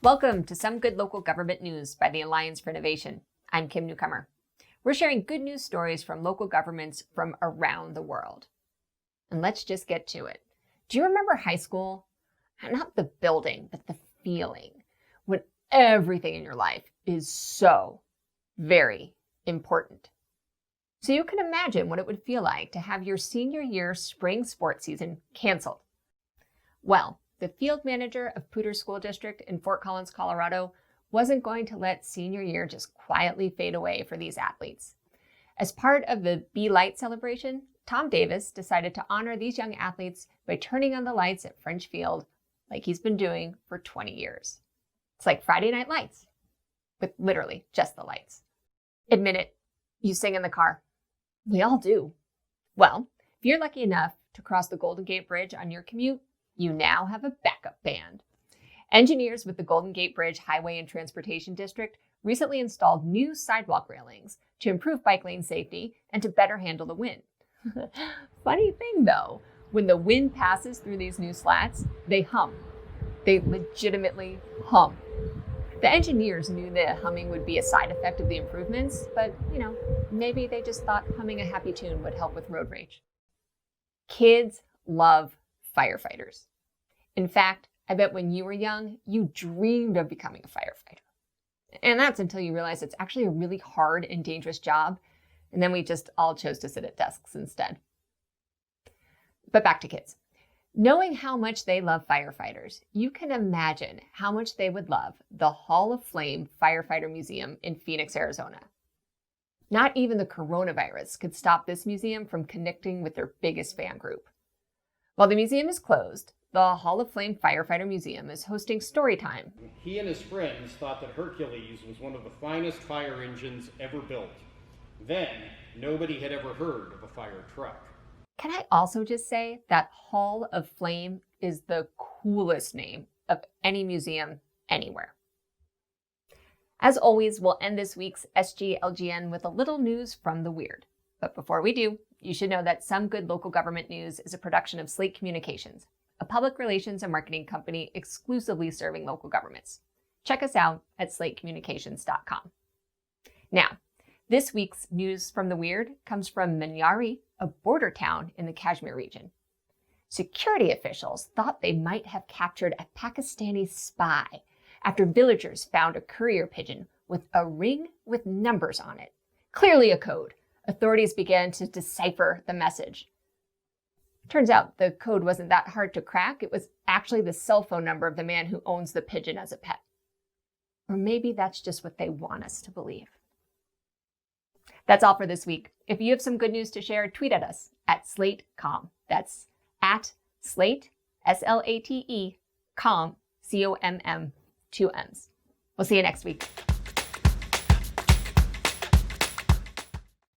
Welcome to Some Good Local Government News by the Alliance for Innovation. I'm Kim Newcomer. We're sharing good news stories from local governments from around the world. And let's just get to it. Do you remember high school? Not the building, but the feeling when everything in your life is so very important. So you can imagine what it would feel like to have your senior year spring sports season canceled. Well, the field manager of Poudre School District in Fort Collins, Colorado, wasn't going to let senior year just quietly fade away for these athletes. As part of the Be Light celebration, Tom Davis decided to honor these young athletes by turning on the lights at French Field like he's been doing for 20 years. It's like Friday Night Lights, with literally just the lights. Admit it, you sing in the car. We all do. Well, if you're lucky enough to cross the Golden Gate Bridge on your commute, you now have a backup band. Engineers with the Golden Gate Bridge Highway and Transportation District recently installed new sidewalk railings to improve bike lane safety and to better handle the wind. Funny thing though, when the wind passes through these new slats, they hum. They legitimately hum. The engineers knew that humming would be a side effect of the improvements, but maybe they just thought humming a happy tune would help with road rage. Kids love firefighters. In fact, I bet when you were young, you dreamed of becoming a firefighter. And that's until you realize it's actually a really hard and dangerous job. And then we just all chose to sit at desks instead. But back to kids. Knowing how much they love firefighters, you can imagine how much they would love the Hall of Flame Firefighter Museum in Phoenix, Arizona. Not even the coronavirus could stop this museum from connecting with their biggest fan group. While the museum is closed, the Hall of Flame Firefighter Museum is hosting story time. He and his friends thought that Hercules was one of the finest fire engines ever built. Then, nobody had ever heard of a fire truck. Can I also just say that Hall of Flame is the coolest name of any museum anywhere. As always, we'll end this week's SGLGN with a little news from the weird. But before we do, you should know that Some Good Local Government News is a production of Slate Communications, a public relations and marketing company exclusively serving local governments. Check us out at slatecommunications.com. Now, this week's news from the weird comes from Manyari, a border town in the Kashmir region. Security officials thought they might have captured a Pakistani spy after villagers found a courier pigeon with a ring with numbers on it. Clearly a code. Authorities began to decipher the message. Turns out the code wasn't that hard to crack. It was actually the cell phone number of the man who owns the pigeon as a pet. Or maybe that's just what they want us to believe. That's all for this week. If you have some good news to share, tweet at us at SlateComm. That's at Slate, SLATE, COM, COMM, 2 M's. We'll see you next week.